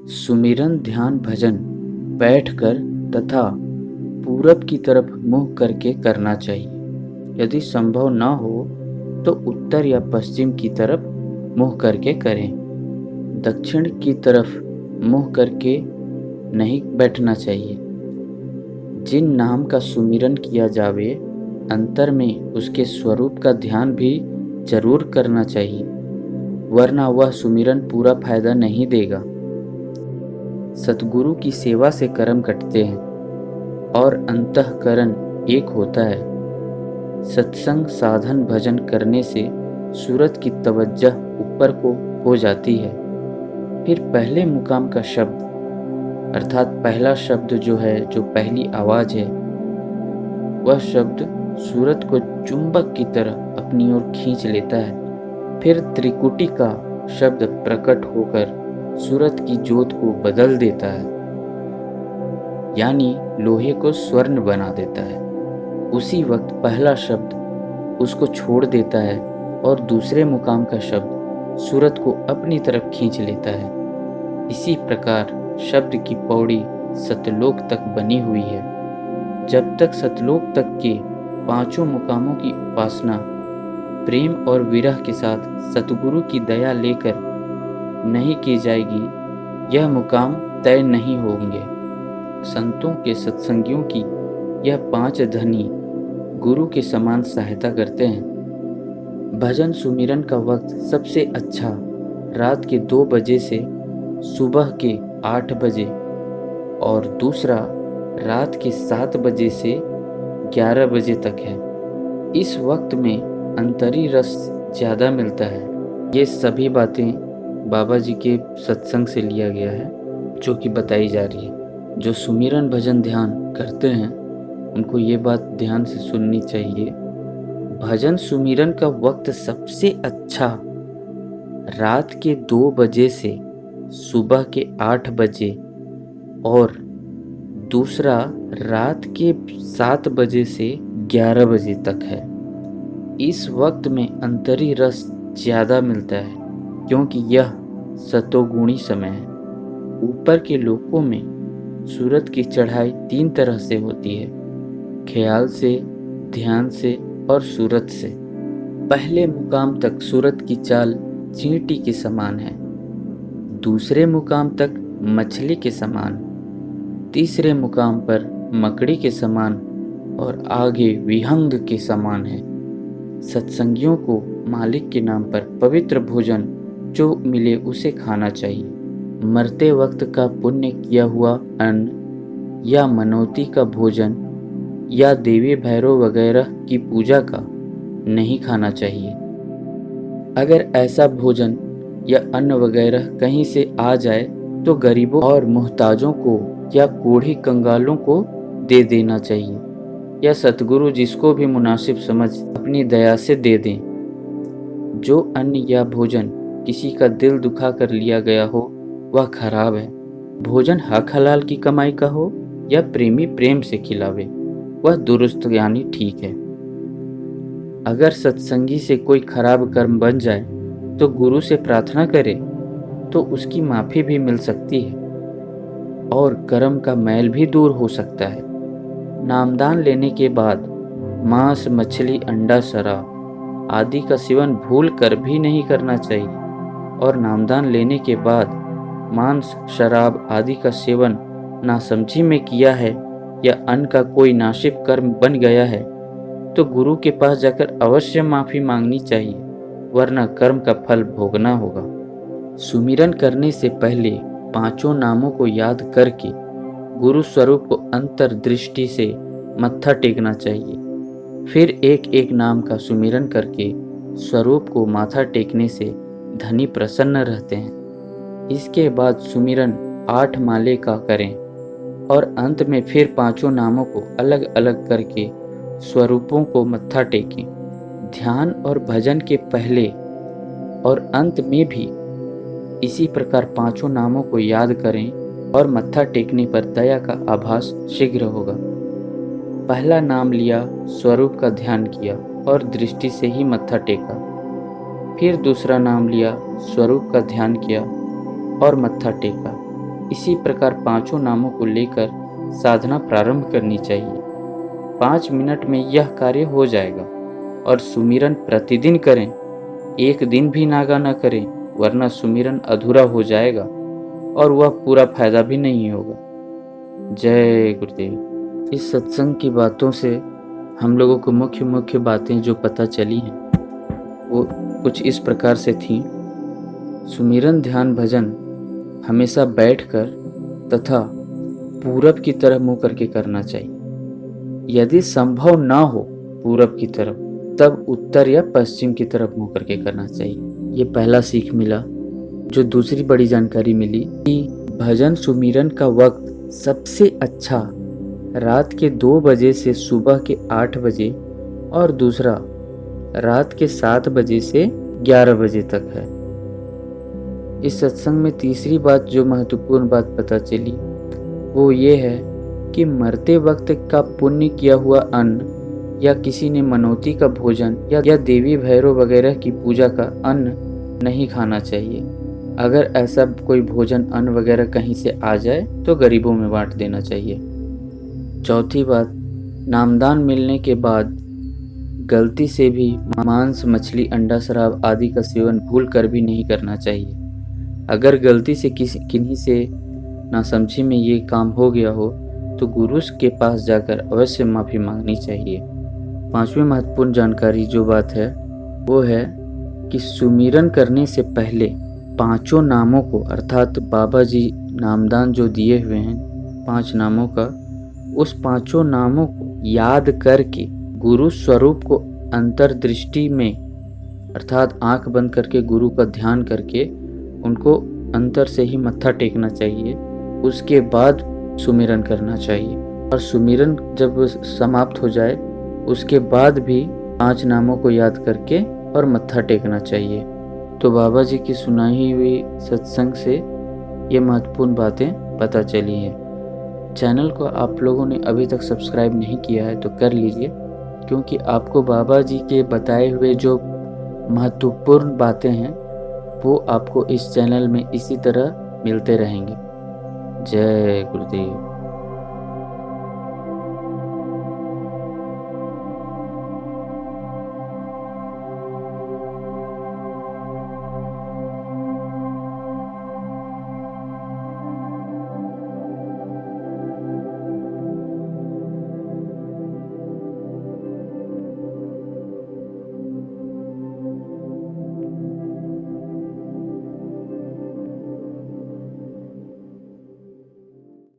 सुमिरन ध्यान भजन बैठकर तथा पूरब की तरफ मुँह करके करना चाहिए। यदि संभव न हो तो उत्तर या पश्चिम की तरफ मुँह करके करें। दक्षिण की तरफ मुँह करके नहीं बैठना चाहिए। जिन नाम का सुमिरन किया जावे अंतर में उसके स्वरूप का ध्यान भी जरूर करना चाहिए, वरना वह सुमिरन पूरा फायदा नहीं देगा। सतगुरु की सेवा से कर्म कटते हैं और अंतःकरण एक होता है। सत्संग साधन भजन करने से सूरत की तवज्जह ऊपर को हो जाती है। फिर पहले मुकाम का शब्द अर्थात पहला शब्द जो है, जो पहली आवाज है, वह शब्द सूरत को चुंबक की तरह अपनी ओर खींच लेता है। फिर त्रिकुटी का शब्द प्रकट होकर सूरत की ज्योत को बदल देता है, यानी लोहे को स्वर्ण बना देता है। उसी वक्त पहला शब्द उसको छोड़ देता है और दूसरे मुकाम का शब्द सूरत को अपनी तरफ खींच लेता है। इसी प्रकार शब्द की पौड़ी सतलोक तक बनी हुई है। जब तक सतलोक तक के पांचों मुकामों की उपासना प्रेम और विरह के साथ सतगुरु की दया लेकर नहीं की जाएगी, यह मुकाम तय नहीं होंगे। संतों के सत्संगियों की यह पांच धनी गुरु के समान सहायता करते हैं। भजन सुमिरन का वक्त सबसे अच्छा रात के 2 बजे से सुबह के 8 बजे और दूसरा रात के 7 बजे से 11 बजे तक है। इस वक्त में अंतरी रस ज़्यादा मिलता है। ये सभी बातें बाबा जी के सत्संग से लिया गया है जो कि बताई जा रही है। जो सुमिरन भजन ध्यान करते हैं उनको ये बात ध्यान से सुननी चाहिए। भजन सुमिरन का वक्त सबसे अच्छा रात के 2 बजे से सुबह के 8 बजे और दूसरा रात के 7 बजे से 11 बजे तक है। इस वक्त में अंतरी रस ज़्यादा मिलता है क्योंकि यह सतोगुणी समय है। ऊपर के लोकों में सूरत की चढ़ाई 3 तरह से होती है, ख्याल से, ध्यान से और सूरत से। पहले मुकाम तक सूरत की चाल चींटी के समान है, दूसरे मुकाम तक मछली के समान, तीसरे मुकाम पर मकड़ी के समान और आगे विहंग के समान है। सत्संगियों को मालिक के नाम पर पवित्र भोजन जो मिले उसे खाना चाहिए। मरते वक्त का पुण्य किया हुआ अन्न या मनौती का भोजन या देवी भैरव वगैरह की पूजा का नहीं खाना चाहिए। अगर ऐसा भोजन या अन्न वगैरह कहीं से आ जाए तो गरीबों और मुहताजों को या कोढ़ी कंगालों को दे देना चाहिए या सतगुरु जिसको भी मुनासिब समझ अपनी दया से दे दें। जो अन्न या भोजन किसी का दिल दुखा कर लिया गया हो वह खराब है। भोजन हक हलाल की कमाई का हो या प्रेमी प्रेम से खिलावे वह दुरुस्त यानी ठीक है। अगर सत्संगी से कोई खराब कर्म बन जाए तो गुरु से प्रार्थना करे तो उसकी माफ़ी भी मिल सकती है और कर्म का मैल भी दूर हो सकता है। नामदान लेने के बाद मांस, मछली, अंडा, शराब आदि का सेवन भूल कर भी नहीं करना चाहिए और नामदान लेने के बाद मांस, शराब आदि का सेवन नासमझी में किया है या अन्न का कोई नाशिब कर्म बन गया है तो गुरु के पास जाकर अवश्य माफ़ी मांगनी चाहिए, वरना कर्म का फल भोगना होगा। सुमिरन करने से पहले पांचों नामों को याद करके गुरु स्वरूप को अंतर्दृष्टि से मत्था टेकना चाहिए। फिर एक एक नाम का सुमिरन करके स्वरूप को माथा टेकने से धनी प्रसन्न रहते हैं। इसके बाद सुमिरन 8 माले का करें और अंत में फिर पांचों नामों को अलग अलग करके स्वरूपों को मत्था टेकें। ध्यान और भजन के पहले और अंत में भी इसी प्रकार पांचों नामों को याद करें और मत्था टेकने पर दया का आभास शीघ्र होगा। पहला नाम लिया, स्वरूप का ध्यान किया और दृष्टि से ही मत्था टेका। फिर दूसरा नाम लिया, स्वरूप का ध्यान किया और मत्था टेका। इसी प्रकार पांचों नामों को लेकर साधना प्रारंभ करनी चाहिए। 5 मिनट में यह कार्य हो जाएगा। और सुमिरन प्रतिदिन करें, एक दिन भी नागा न करें, वरना सुमिरन अधूरा हो जाएगा और वह पूरा फायदा भी नहीं होगा। जय गुरुदेव। इस सत्संग की बातों से हम लोगों को मुख्य मुख्य बातें जो पता चली हैं वो कुछ इस प्रकार से थीं। सुमिरन ध्यान भजन हमेशा बैठकर तथा पूरब की तरफ मुँह करके करना चाहिए। यदि संभव ना हो पूरब की तरफ, तब उत्तर या पश्चिम की तरफ मुँह करके करना चाहिए। ये पहला सीख मिला। जो दूसरी बड़ी जानकारी मिली कि भजन सुमिरन का वक्त सबसे अच्छा रात के 2 बजे से सुबह के 8 बजे और दूसरा रात के 7 बजे से 11 बजे तक है। इस सत्संग में तीसरी बात जो महत्वपूर्ण बात पता चली वो ये है कि मरते वक्त का पुण्य किया हुआ अन्न या किसी ने मनौती का भोजन या देवी भैरव वगैरह की पूजा का अन्न नहीं खाना चाहिए। अगर ऐसा कोई भोजन अन्न वगैरह कहीं से आ जाए तो गरीबों में बांट देना चाहिए। चौथी बात, नामदान मिलने के बाद गलती से भी मांस, मछली, अंडा, शराब आदि का सेवन भूल कर भी नहीं करना चाहिए। अगर गलती से किन्हीं से नासमझी में ये काम हो गया हो तो गुरु के पास जाकर अवश्य माफ़ी मांगनी चाहिए। 5वीं महत्वपूर्ण जानकारी जो बात है वो है कि सुमिरन करने से पहले पांचों नामों को, अर्थात बाबा जी नामदान जो दिए हुए हैं 5 नामों का, उस पांचों नामों को याद करके गुरु स्वरूप को अंतर्दृष्टि में, अर्थात आंख बंद करके गुरु का ध्यान करके उनको अंतर से ही मत्था टेकना चाहिए। उसके बाद सुमिरन करना चाहिए और सुमिरन जब समाप्त हो जाए उसके बाद भी 5 नामों को याद करके और मत्था टेकना चाहिए। तो बाबा जी की सुनाई हुई सत्संग से ये महत्वपूर्ण बातें पता चली हैं। चैनल को आप लोगों ने अभी तक सब्सक्राइब नहीं किया है तो कर लीजिए, क्योंकि आपको बाबा जी के बताए हुए जो महत्वपूर्ण बातें हैं वो आपको इस चैनल में इसी तरह मिलते रहेंगे। जय गुरुदेव।